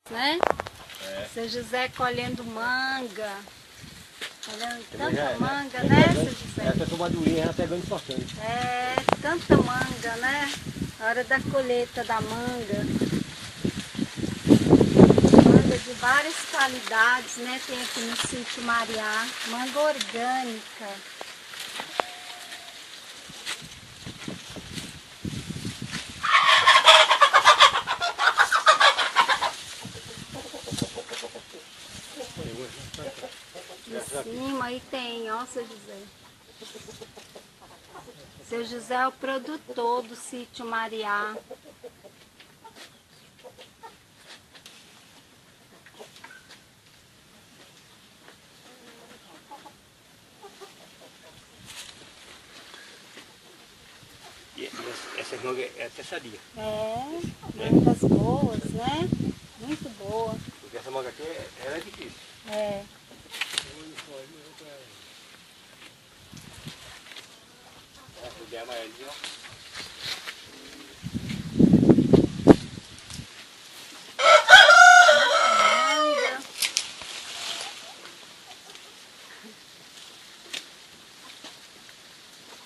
Né? Seu José colhendo manga. Colhendo tanta manga, né, seu José? Essa tomadurinha já pegando importante. É, tanta manga, né? A hora da colheita da manga. Manga de várias qualidades, né? Tem aqui no sítio Mariá. Manga orgânica. Em cima aí tem, ó, seu José. Seu José é o produtor do sítio Mariá. E essas mangas é até sadia. É, mangas boas, né? Muito boa. Porque essa manga aqui ela é difícil. É. Essa é amarelinha, ó. Manga.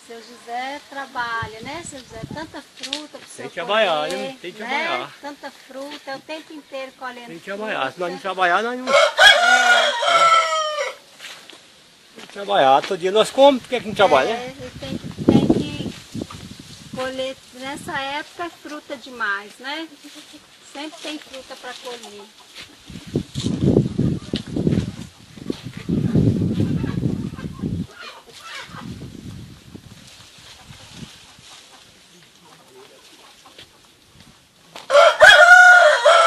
Seu José trabalha, né, seu José? Tanta fruta para o senhor que trabalhar, colher, né? Tem que né? trabalhar. Tanta fruta, é o tempo inteiro colhendo Tem que fruta. trabalhar. Se nós não trabalhar, nós não... É. Tem que trabalhar. Todo dia nós comemos, por que não trabalha, né? E tem que colher, nessa época, fruta demais, né? Sempre tem fruta para colher.